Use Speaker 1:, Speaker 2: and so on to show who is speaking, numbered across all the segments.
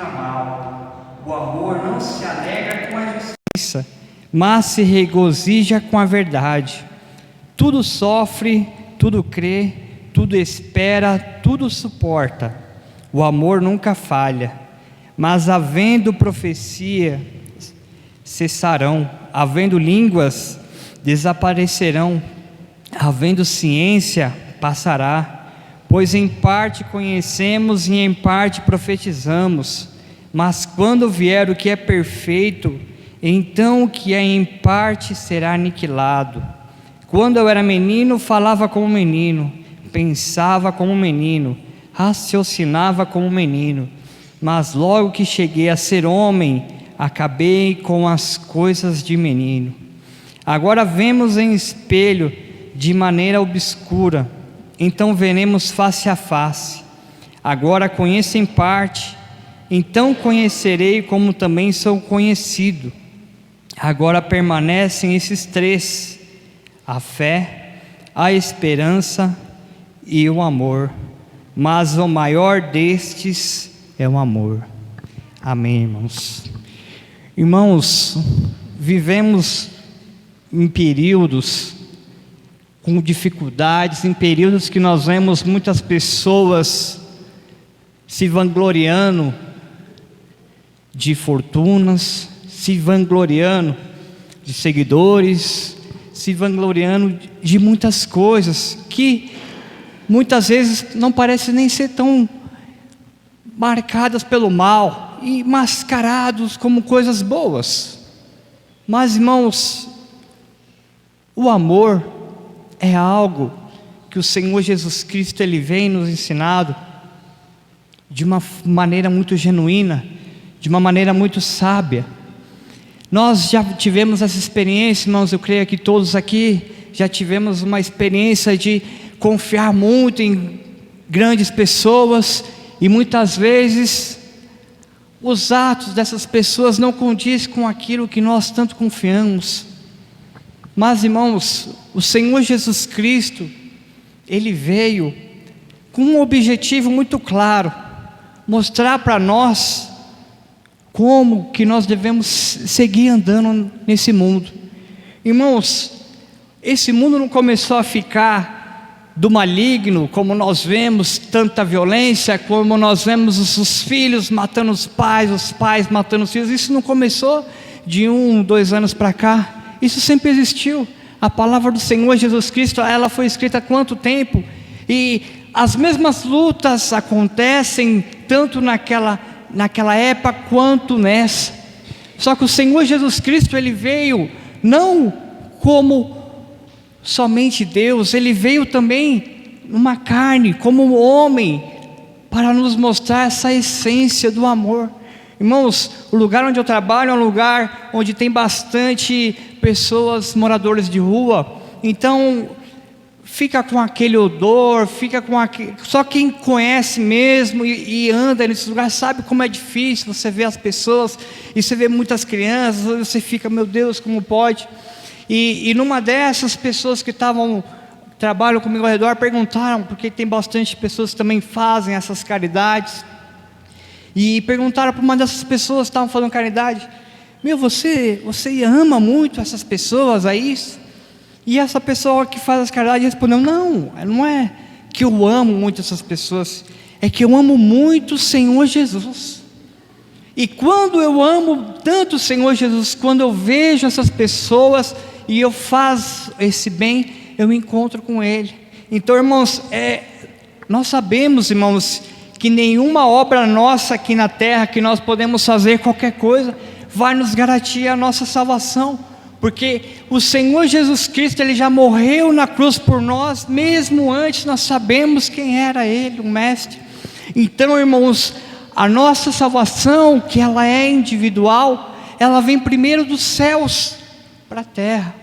Speaker 1: pratica mal. O amor não se alegra com a justiça, mas se regozija com a verdade. Tudo sofre, tudo crê, tudo espera, tudo suporta. O amor nunca falha. Mas havendo profecia, cessarão. Havendo línguas, desaparecerão. Havendo ciência, passará. Pois em parte conhecemos e em parte profetizamos. Mas quando vier o que é perfeito, então o que é em parte será aniquilado. Quando eu era menino, falava como menino, pensava como menino, raciocinava como menino. Mas logo que cheguei a ser homem, acabei com as coisas de menino. Agora vemos em espelho de maneira obscura, então veremos face a face. Agora conheço em parte, então conhecerei como também sou conhecido. Agora permanecem esses três: a fé, a esperança e o amor. Mas o maior destes é o amor. Amém, irmãos. Irmãos, vivemos em períodos com dificuldades, em períodos que nós vemos muitas pessoas se vangloriando de fortunas, se vangloriando de seguidores, se vangloriando de muitas coisas que muitas vezes não parecem nem ser tão marcadas pelo mal e mascarados como coisas boas. Mas, irmãos, o amor é algo que o Senhor Jesus Cristo Ele vem nos ensinado de uma maneira muito genuína, de uma maneira muito sábia. Nós já tivemos essa experiência, irmãos, eu creio que todos aqui já tivemos uma experiência de confiar muito em grandes pessoas, e muitas vezes os atos dessas pessoas não condizem com aquilo que nós tanto confiamos. Mas, irmãos, o Senhor Jesus Cristo, Ele veio com um objetivo muito claro: mostrar para nós como que nós devemos seguir andando nesse mundo. Irmãos, esse mundo não começou a ficar do maligno, como nós vemos tanta violência, como nós vemos os filhos matando os pais matando os filhos. Isso não começou de 1, 2 anos para cá. Isso sempre existiu. A palavra do Senhor Jesus Cristo, ela foi escrita há quanto tempo? E as mesmas lutas acontecem tanto naquela época quanto nessa. Só que o Senhor Jesus Cristo, Ele veio não como somente Deus, Ele veio também numa carne, como homem, para nos mostrar essa essência do amor. Irmãos, o lugar onde eu trabalho é um lugar onde tem bastante pessoas, moradores de rua. Então fica com aquele odor, só quem conhece mesmo e anda nesse lugar sabe como é difícil. Você vê as pessoas e você vê muitas crianças, você fica, meu Deus, como pode? E numa dessas pessoas que trabalham comigo ao redor, perguntaram, porque tem bastante pessoas que também fazem essas caridades, e perguntaram para uma dessas pessoas que estavam fazendo caridade: você ama muito essas pessoas, é isso? E essa pessoa que faz as caridades respondeu: não é que eu amo muito essas pessoas, é que eu amo muito o Senhor Jesus. E quando eu amo tanto o Senhor Jesus, quando eu vejo essas pessoas e eu faço esse bem, eu me encontro com Ele. Então, irmãos, nós sabemos, irmãos, que nenhuma obra nossa aqui na terra, que nós podemos fazer qualquer coisa, vai nos garantir a nossa salvação, porque o Senhor Jesus Cristo, Ele já morreu na cruz por nós, mesmo antes nós sabemos quem era Ele, o Mestre. Então, irmãos, a nossa salvação, que ela é individual, ela vem primeiro dos céus para a terra.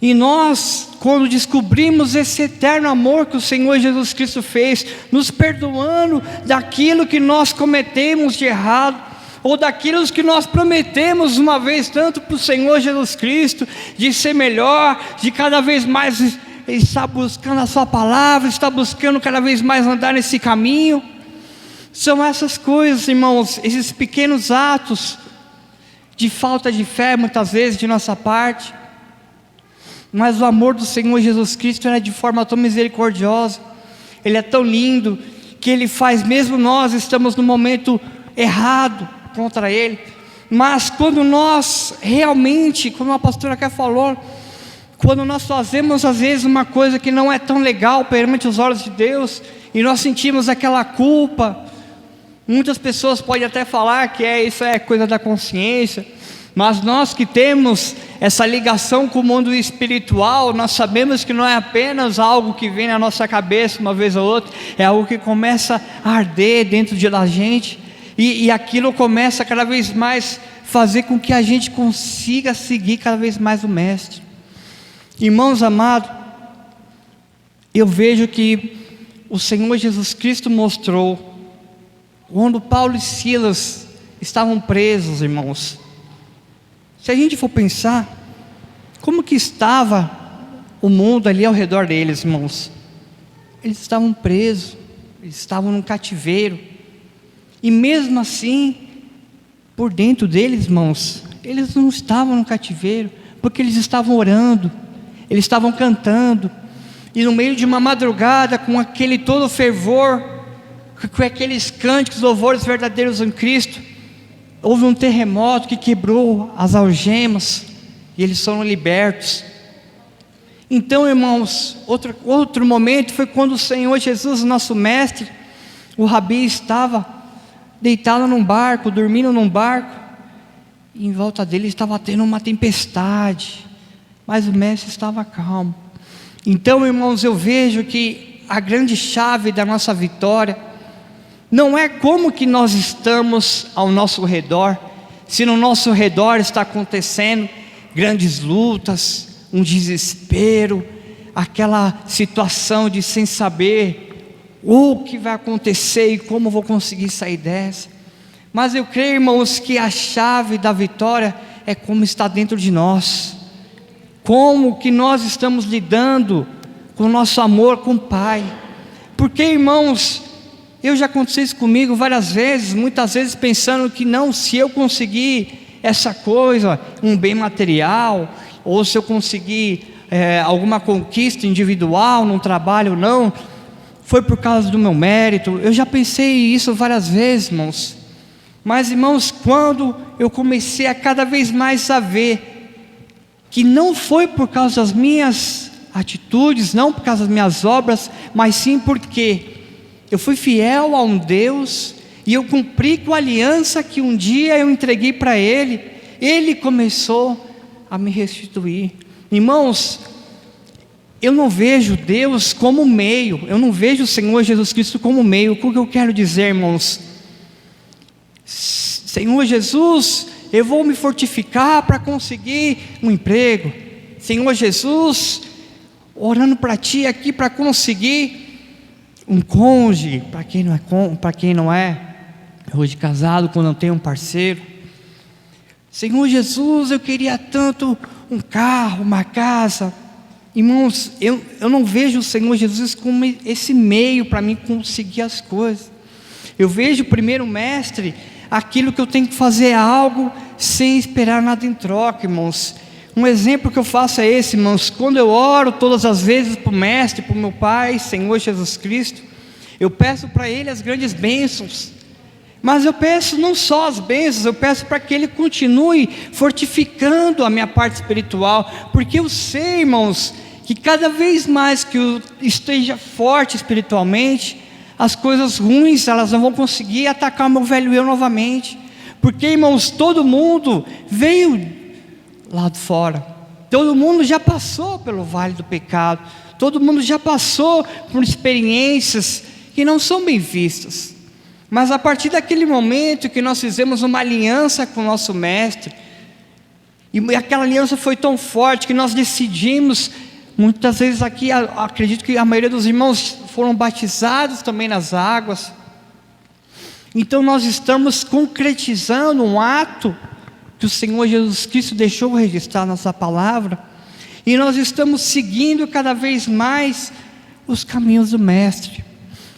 Speaker 1: E nós, quando descobrimos esse eterno amor que o Senhor Jesus Cristo fez, nos perdoando daquilo que nós cometemos de errado, ou daquilo que nós prometemos uma vez tanto para o Senhor Jesus Cristo, de ser melhor, de cada vez mais estar buscando a sua palavra, estar buscando cada vez mais andar nesse caminho. São essas coisas, irmãos, esses pequenos atos de falta de fé, muitas vezes, de nossa parte. Mas o amor do Senhor Jesus Cristo é de forma tão misericordiosa, Ele é tão lindo, que Ele faz, mesmo nós estamos no momento errado contra Ele, mas quando nós realmente, como a pastora aqui falou, quando nós fazemos às vezes uma coisa que não é tão legal perante os olhos de Deus, e nós sentimos aquela culpa, muitas pessoas podem até falar que isso é coisa da consciência, mas nós que temos essa ligação com o mundo espiritual, nós sabemos que não é apenas algo que vem na nossa cabeça uma vez ou outra, é algo que começa a arder dentro da gente, e aquilo começa cada vez mais fazer com que a gente consiga seguir cada vez mais o Mestre. Irmãos amados, eu vejo que o Senhor Jesus Cristo mostrou, quando Paulo e Silas estavam presos, irmãos, se a gente for pensar, como que estava o mundo ali ao redor deles, irmãos? Eles estavam presos, eles estavam num cativeiro, e mesmo assim, por dentro deles, irmãos, eles não estavam no cativeiro, porque eles estavam orando, eles estavam cantando, e no meio de uma madrugada, com aquele todo fervor, com aqueles cânticos, louvores verdadeiros em Cristo, houve um terremoto que quebrou as algemas, e eles foram libertos. Então, irmãos, outro momento foi quando o Senhor Jesus, nosso Mestre, o Rabi, estava deitado num barco, dormindo num barco, e em volta dele estava tendo uma tempestade, mas o Mestre estava calmo. Então, irmãos, eu vejo que a grande chave da nossa vitória não é como que nós estamos ao nosso redor, se no nosso redor está acontecendo grandes lutas, um desespero, aquela situação de sem saber o que vai acontecer e como vou conseguir sair dessa. Mas eu creio, irmãos, que a chave da vitória é como está dentro de nós, como que nós estamos lidando com o nosso amor com o Pai. Porque, irmãos, eu já aconteceu isso comigo várias vezes, muitas vezes pensando que não, se eu conseguir essa coisa, um bem material, ou se eu conseguir alguma conquista individual, num trabalho, não, foi por causa do meu mérito. Eu já pensei isso várias vezes, irmãos. Mas, irmãos, quando eu comecei a cada vez mais a ver que não foi por causa das minhas atitudes, não por causa das minhas obras, mas sim porque eu fui fiel a um Deus, e eu cumpri com a aliança que um dia eu entreguei para Ele, Ele começou a me restituir. Irmãos, eu não vejo Deus como meio, eu não vejo o Senhor Jesus Cristo como meio. O que eu quero dizer, irmãos? Senhor Jesus, eu vou me fortificar para conseguir um emprego. Senhor Jesus, orando para Ti aqui para conseguir um cônjuge, para quem não é hoje casado, quando não tem um parceiro. Senhor Jesus, eu queria tanto um carro, uma casa. Irmãos, eu não vejo o Senhor Jesus como esse meio para mim conseguir as coisas. Eu vejo primeiro, Mestre, aquilo que eu tenho que fazer algo sem esperar nada em troca, irmãos. Um exemplo que eu faço é esse, irmãos. Quando eu oro todas as vezes para o Mestre, para o meu Pai, Senhor Jesus Cristo, eu peço para Ele as grandes bênçãos. Mas eu peço não só as bênçãos, eu peço para que Ele continue fortificando a minha parte espiritual, porque eu sei, irmãos, que cada vez mais que eu esteja forte espiritualmente, as coisas ruins, elas não vão conseguir atacar o meu velho eu novamente. Porque, irmãos, todo mundo veio lá de fora, todo mundo já passou pelo vale do pecado, todo mundo já passou por experiências que não são bem vistas. Mas a partir daquele momento que nós fizemos uma aliança com o nosso Mestre, e aquela aliança foi tão forte que nós decidimos, muitas vezes aqui, acredito que a maioria dos irmãos foram batizados também nas águas. Então nós estamos concretizando um ato que o Senhor Jesus Cristo deixou registrar na sua palavra, e nós estamos seguindo cada vez mais os caminhos do Mestre.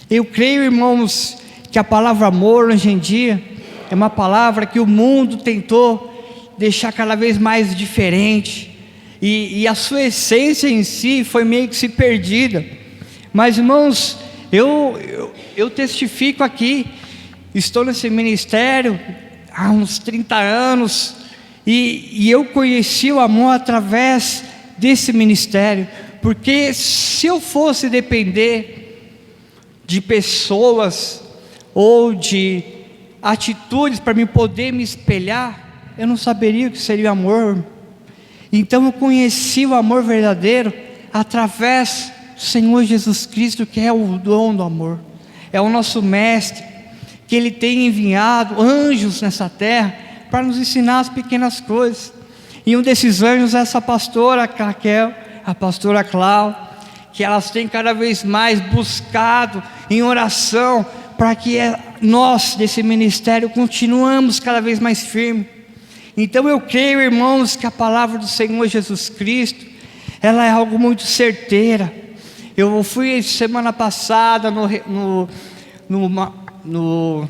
Speaker 1: Eu creio, irmãos, que a palavra amor hoje em dia é uma palavra que o mundo tentou deixar cada vez mais diferente, e a sua essência em si foi meio que se perdida. Mas irmãos, eu testifico aqui, estou nesse ministério há uns 30 anos, e eu conheci o amor através desse ministério, porque se eu fosse depender de pessoas ou de atitudes para me poder me espelhar, eu não saberia o que seria amor. Então eu conheci o amor verdadeiro através do Senhor Jesus Cristo, que é o dono do amor, é o nosso mestre, que Ele tem enviado anjos nessa terra para nos ensinar as pequenas coisas. E um desses anjos é essa pastora Raquel, a pastora Cláudia, que elas têm cada vez mais buscado em oração para que nós desse ministério continuamos cada vez mais firmes. Então eu creio, irmãos, que a palavra do Senhor Jesus Cristo, ela é algo muito certeira. Eu fui semana passada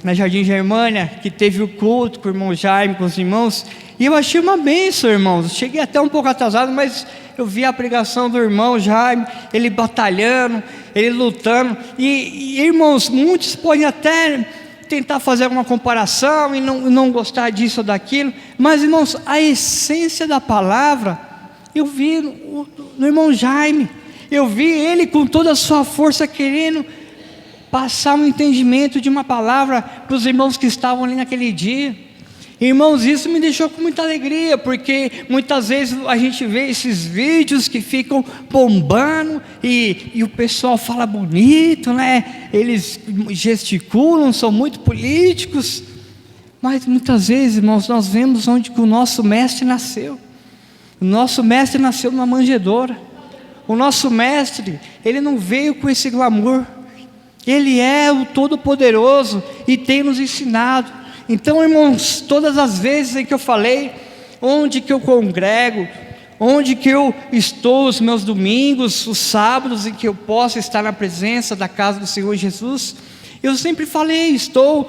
Speaker 1: na Jardim Germânia, que teve o culto com o irmão Jaime, com os irmãos, e eu achei uma bênção, irmãos. Cheguei até um pouco atrasado, mas eu vi a pregação do irmão Jaime, ele batalhando, ele lutando, e irmãos, muitos podem até tentar fazer alguma comparação e não gostar disso ou daquilo, mas irmãos, a essência da palavra, eu vi no irmão Jaime, eu vi ele com toda a sua força querendo passar um entendimento de uma palavra para os irmãos que estavam ali naquele dia. Irmãos, isso me deixou com muita alegria, porque muitas vezes a gente vê esses vídeos que ficam bombando e o pessoal fala bonito, né? Eles gesticulam, são muito políticos, mas muitas vezes, irmãos, nós vemos onde que o nosso mestre nasceu. O nosso mestre nasceu numa manjedoura. O nosso mestre, ele não veio com esse glamour. Ele é o Todo-Poderoso e tem nos ensinado. Então, irmãos, todas as vezes em que eu falei, onde que eu congrego, onde que eu estou os meus domingos, os sábados em que eu posso estar na presença da casa do Senhor Jesus, eu sempre falei, estou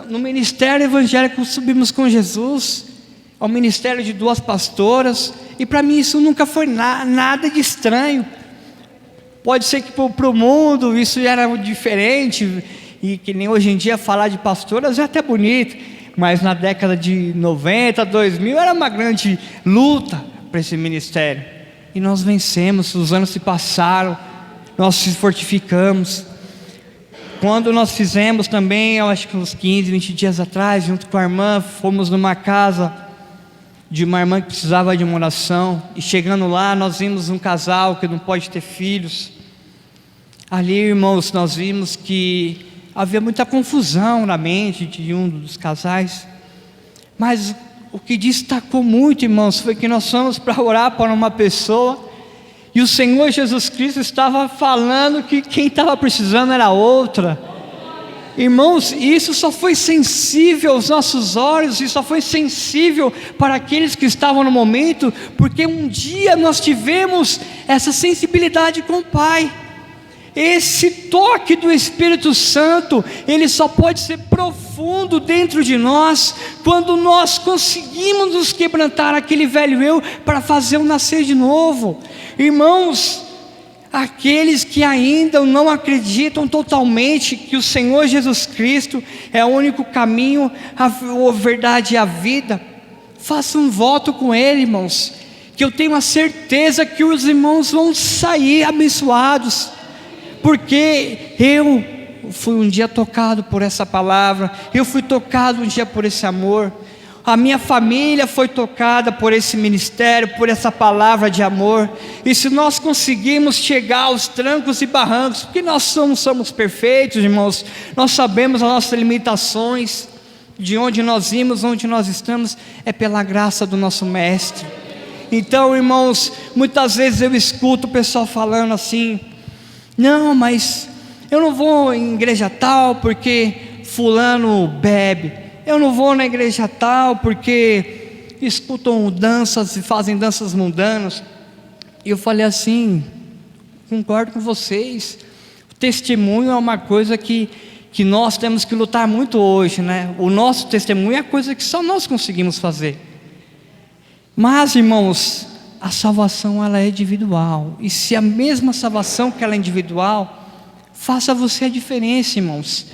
Speaker 1: no ministério evangélico Subimos com Jesus, ao ministério de 2 pastoras, e para mim isso nunca foi nada de estranho. Pode ser que para o mundo isso era diferente, e que nem hoje em dia falar de pastoras é até bonito, mas na década de 90, 2000 era uma grande luta para esse ministério, e nós vencemos, os anos se passaram, nós se fortificamos. Quando nós fizemos também, eu acho que uns 15, 20 dias atrás, junto com a irmã, fomos numa casa de uma irmã que precisava de uma oração, e chegando lá nós vimos um casal que não pode ter filhos. Ali, irmãos, nós vimos que havia muita confusão na mente de um dos casais, mas o que destacou muito, irmãos, foi que nós fomos para orar para uma pessoa, e o Senhor Jesus Cristo estava falando que quem estava precisando era outra. Irmãos, isso só foi sensível aos nossos olhos, e só foi sensível para aqueles que estavam no momento, porque um dia nós tivemos essa sensibilidade com o Pai. Esse toque do Espírito Santo, ele só pode ser profundo dentro de nós, quando nós conseguimos nos quebrantar aquele velho eu, para fazer o nascer de novo. Irmãos, aqueles que ainda não acreditam totalmente que o Senhor Jesus Cristo é o único caminho, a verdade e a vida, façam um voto com Ele, irmãos, que eu tenho a certeza que os irmãos vão sair abençoados, porque eu fui um dia tocado por essa palavra, eu fui tocado um dia por esse amor, a minha família foi tocada por esse ministério, por essa palavra de amor. E se nós conseguirmos chegar aos trancos e barrancos, porque nós não somos perfeitos, irmãos, nós sabemos as nossas limitações, de onde nós vimos, onde nós estamos, é pela graça do nosso Mestre. Então, irmãos, muitas vezes eu escuto o pessoal falando assim: não, mas eu não vou em igreja tal porque fulano bebe, eu não vou na igreja tal porque escutam danças e fazem danças mundanas. E eu falei assim: concordo com vocês, o testemunho é uma coisa que que nós temos que lutar muito hoje, né? O nosso testemunho é coisa que só nós conseguimos fazer. Mas, irmãos, a salvação ela é individual. E se a mesma salvação que ela é individual, faça você a diferença, irmãos.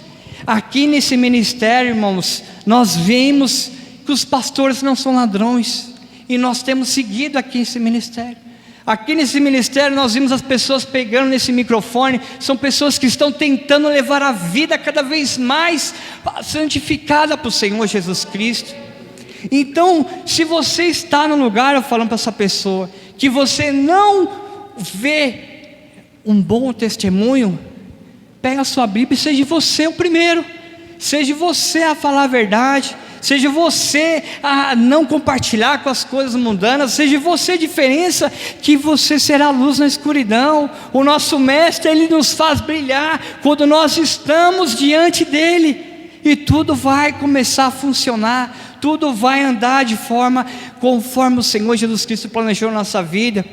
Speaker 1: Aqui nesse ministério, irmãos, nós vemos que os pastores não são ladrões. E nós temos seguido aqui esse ministério. Aqui nesse ministério nós vimos as pessoas pegando nesse microfone. São pessoas que estão tentando levar a vida cada vez mais santificada para o Senhor Jesus Cristo. Então, se você está no lugar, eu falando para essa pessoa, que você não vê um bom testemunho, pega a sua Bíblia e seja você o primeiro. Seja você a falar a verdade. Seja você a não compartilhar com as coisas mundanas. Seja você a diferença, que você será luz na escuridão. O nosso mestre, ele nos faz brilhar quando nós estamos diante dele, e tudo vai começar a funcionar, tudo vai andar de forma conforme o Senhor Jesus Cristo planejou na nossa vida.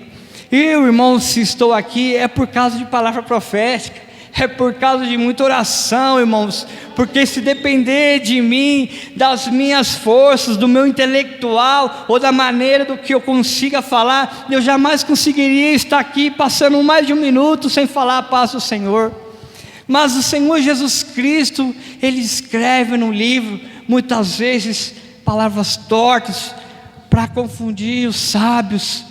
Speaker 1: Eu, irmão, se estou aqui é por causa de palavra profética, é por causa de muita oração, irmãos, porque se depender de mim, das minhas forças, do meu intelectual, ou da maneira do que eu consiga falar, eu jamais conseguiria estar aqui passando mais de 1 minuto sem falar a paz do Senhor. Mas o Senhor Jesus Cristo, Ele escreve no livro, muitas vezes, palavras tortas, para confundir os sábios,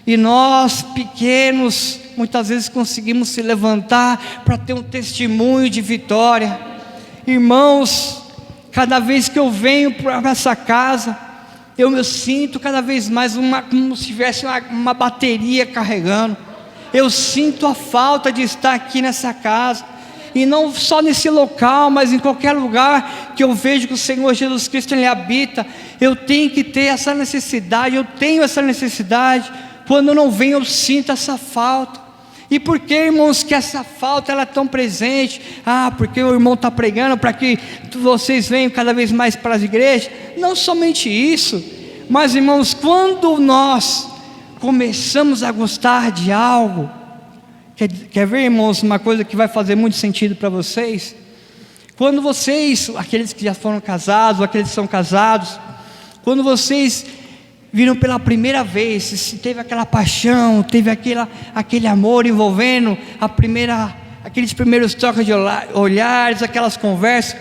Speaker 1: e nós pequenos, muitas vezes conseguimos se levantar para ter um testemunho de vitória. Irmãos, cada vez que eu venho para essa casa, eu me sinto cada vez mais como se tivesse uma bateria carregando. Eu sinto a falta de estar aqui nessa casa, e não só nesse local, mas em qualquer lugar que eu vejo que o Senhor Jesus Cristo Ele habita. Eu tenho que ter essa necessidade, eu tenho essa necessidade. Quando eu não venho, eu sinto essa falta. E por que, irmãos, que essa falta ela é tão presente? Porque o irmão está pregando para que vocês venham cada vez mais para as igrejas. Não somente isso, mas, irmãos, quando nós começamos a gostar de algo, quer ver, irmãos, uma coisa que vai fazer muito sentido para vocês? Quando vocês, aqueles que já foram casados, aqueles que são casados, quando vocês viram pela primeira vez, se teve aquela paixão, teve aquele amor envolvendo aqueles primeiros trocas de olhares, aquelas conversas,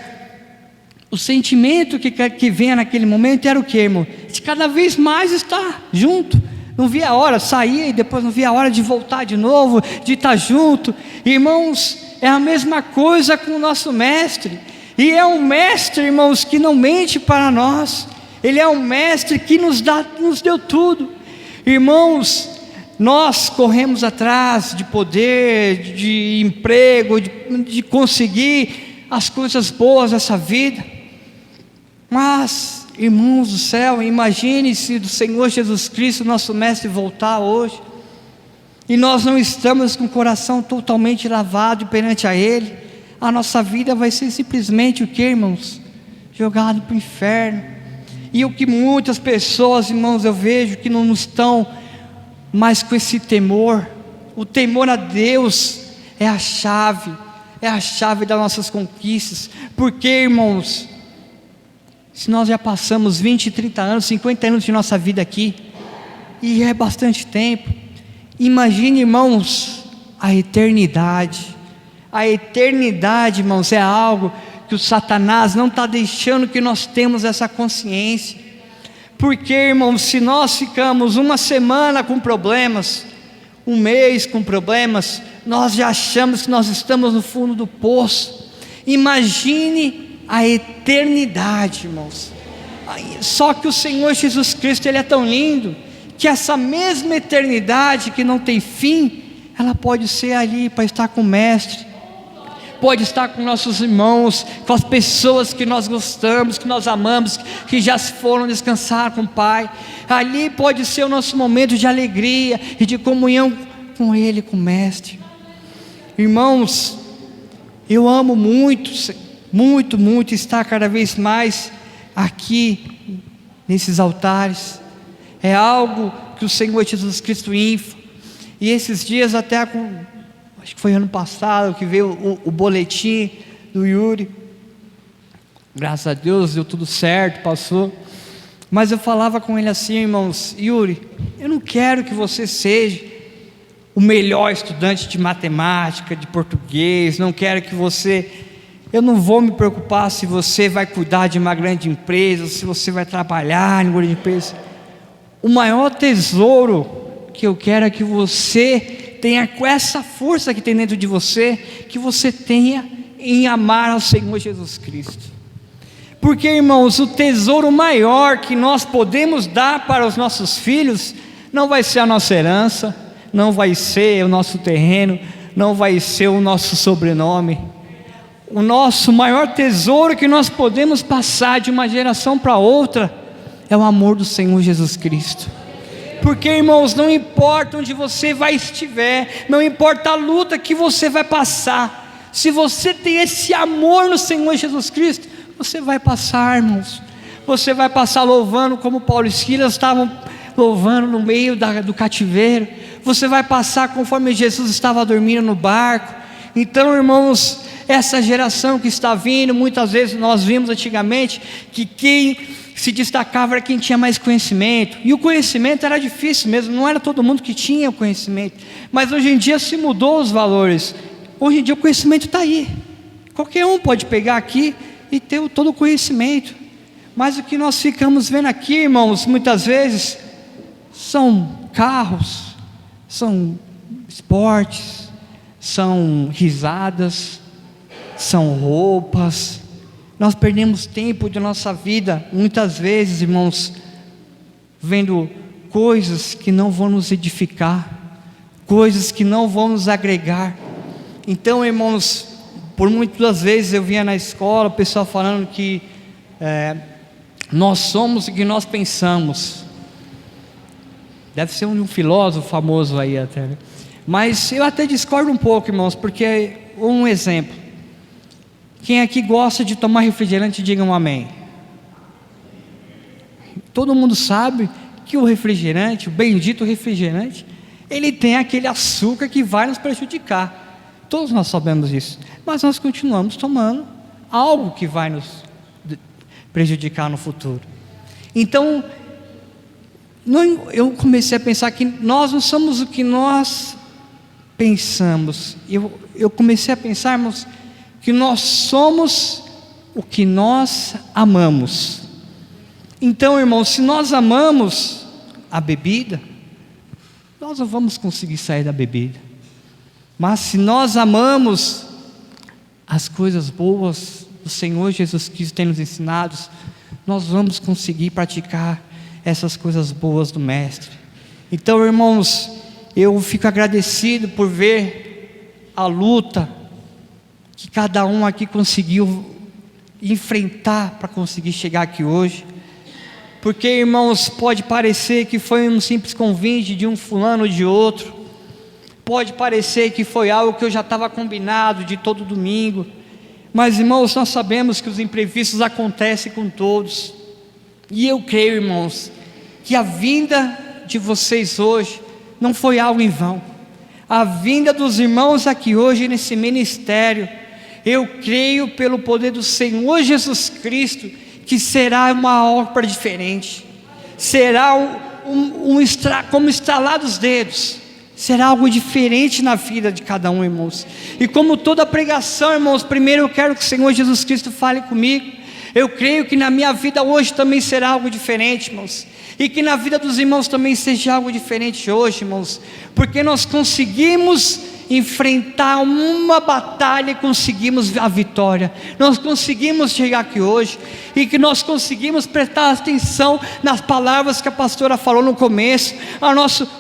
Speaker 1: o sentimento que vem naquele momento era o que, irmão? De cada vez mais estar junto. Não via a hora, saía e depois não via a hora de voltar de novo, de estar junto. Irmãos, é a mesma coisa com o nosso mestre. E é um mestre, irmãos, que não mente para nós. Ele é um mestre que nos deu tudo. Irmãos, nós corremos atrás de poder, de emprego, de conseguir as coisas boas dessa vida. Mas, irmãos do céu, imagine se do Senhor Jesus Cristo, nosso mestre, voltar hoje, e nós não estamos com o coração totalmente lavado perante a Ele, a nossa vida vai ser simplesmente o que, irmãos? Jogado para o inferno. E o que muitas pessoas, irmãos, eu vejo que não estão mais com esse temor. O temor a Deus é a chave das nossas conquistas. Porque, irmãos, se nós já passamos 20, 30 anos, 50 anos de nossa vida aqui, e é bastante tempo, imagine, irmãos, a eternidade. A eternidade, irmãos, é algo que o Satanás não está deixando que nós temos essa consciência. Porque, irmãos, se nós ficamos uma semana com problemas, um mês com problemas, nós já achamos que nós estamos no fundo do poço. Imagine a eternidade, irmãos. Só que o Senhor Jesus Cristo, Ele é tão lindo, que essa mesma eternidade que não tem fim, ela pode ser ali para estar com o Mestre, pode estar com nossos irmãos, com as pessoas que nós gostamos, que nós amamos, que já foram descansar com o Pai. Ali pode ser o nosso momento de alegria e de comunhão com Ele, com o Mestre. Irmãos, eu amo muito, muito, muito estar cada vez mais aqui nesses altares. É algo que o Senhor Jesus Cristo infla. E esses dias até acho que foi ano passado que veio o boletim do Yuri, Graças a Deus deu tudo certo, passou. Mas eu falava com ele assim: irmãos, Yuri, eu não quero que você seja o melhor estudante de matemática, de português, não quero que você... Eu não vou me preocupar se você vai cuidar de uma grande empresa, se você vai trabalhar em uma grande empresa. O maior tesouro que eu quero é que você tenha, com essa força que tem dentro de você, que você tenha em amar ao Senhor Jesus Cristo. Porque, irmãos, o tesouro maior que nós podemos dar para os nossos filhos não vai ser a nossa herança, não vai ser o nosso terreno, não vai ser o nosso sobrenome. O nosso maior tesouro que nós podemos passar de uma geração para outra é o amor do Senhor Jesus Cristo. Porque, irmãos, não importa onde você vai estiver, não importa a luta que você vai passar, se você tem esse amor no Senhor Jesus Cristo, você vai passar, irmãos. Você vai passar louvando como Paulo e Silas estavam louvando no meio do cativeiro. Você vai passar conforme Jesus estava dormindo no barco. Então, irmãos, essa geração que está vindo, muitas vezes nós vimos antigamente que quem se destacava era quem tinha mais conhecimento, e o conhecimento era difícil mesmo, não era todo mundo que tinha o conhecimento. Mas hoje em dia se mudou os valores. Hoje em dia o conhecimento está aí, qualquer um pode pegar aqui e ter todo o conhecimento. Mas o que nós ficamos vendo aqui, irmãos, muitas vezes são carros, são esportes, são risadas, são roupas. Nós perdemos tempo de nossa vida, muitas vezes, irmãos, vendo coisas que não vão nos edificar, coisas que não vão nos agregar. Então, irmãos, por muitas vezes eu via na escola o pessoal falando que nós somos o que nós pensamos. Deve ser um filósofo famoso aí até, né? Mas eu até discordo um pouco, irmãos, porque um exemplo: quem aqui gosta de tomar refrigerante, diga um amém. Todo mundo sabe que o refrigerante, o bendito refrigerante, ele tem aquele açúcar que vai nos prejudicar. Todos nós sabemos isso, mas nós continuamos tomando algo que vai nos prejudicar no futuro. Então, eu comecei a pensar que nós não somos o que nós pensamos. Eu comecei a pensar, irmãos, que nós somos o que nós amamos. Então, irmãos, se nós amamos a bebida, nós não vamos conseguir sair da bebida. Mas se nós amamos as coisas boas do Senhor Jesus Cristo tem nos ensinado, nós vamos conseguir praticar essas coisas boas do Mestre. Então, irmãos, eu fico agradecido por ver a luta que cada um aqui conseguiu enfrentar para conseguir chegar aqui hoje. Porque, irmãos, pode parecer que foi um simples convite de um fulano ou de outro, pode parecer que foi algo que eu já estava combinado de todo domingo, mas, irmãos, nós sabemos que os imprevistos acontecem com todos. E eu creio, irmãos, que a vinda de vocês hoje não foi algo em vão. A vinda dos irmãos aqui hoje nesse ministério, eu creio pelo poder do Senhor Jesus Cristo, que será uma obra diferente, será como estalar dos dedos, será algo diferente na vida de cada um, irmãos. E como toda pregação, irmãos, primeiro eu quero que o Senhor Jesus Cristo fale comigo. Eu creio que na minha vida hoje também será algo diferente, irmãos, e que na vida dos irmãos também seja algo diferente hoje, irmãos, porque nós conseguimos enfrentar uma batalha e conseguimos a vitória. Nós conseguimos chegar aqui hoje, e que nós conseguimos prestar atenção nas palavras que a pastora falou no começo.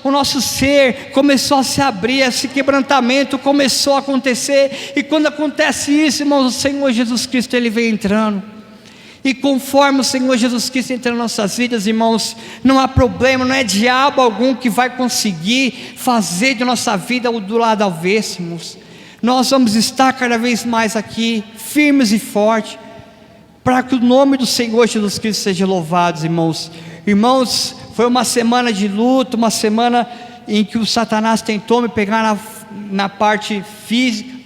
Speaker 1: O nosso ser começou a se abrir, esse quebrantamento começou a acontecer, e quando acontece isso, irmãos, o Senhor Jesus Cristo, Ele vem entrando. E conforme o Senhor Jesus Cristo entra nas nossas vidas, irmãos, não há problema, não é diabo algum que vai conseguir fazer de nossa vida o do lado avesso, irmãos. Nós vamos estar cada vez mais aqui, firmes e fortes, para que o nome do Senhor Jesus Cristo seja louvado, irmãos. Irmãos, foi uma semana de luta, uma semana em que o Satanás tentou me pegar na parte física.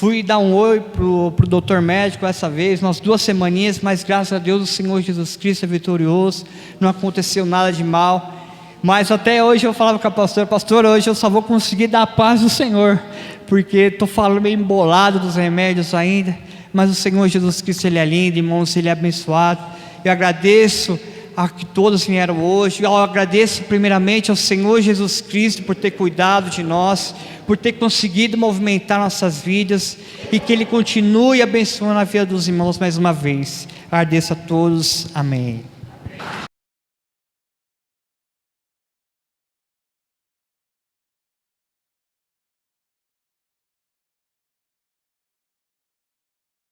Speaker 1: Fui dar um oi pro doutor médico essa vez, umas 2 semaninhas, mas graças a Deus o Senhor Jesus Cristo é vitorioso, não aconteceu nada de mal. Mas até hoje eu falava com a pastora: pastor, hoje eu só vou conseguir dar a paz do Senhor, porque estou falando meio embolado dos remédios ainda, mas o Senhor Jesus Cristo, Ele é lindo, irmãos, Ele é abençoado. Eu agradeço a que todos vieram hoje. Eu agradeço primeiramente ao Senhor Jesus Cristo por ter cuidado de nós, por ter conseguido movimentar nossas vidas, e que Ele continue abençoando a vida dos irmãos mais uma vez. Agradeço a todos, amém.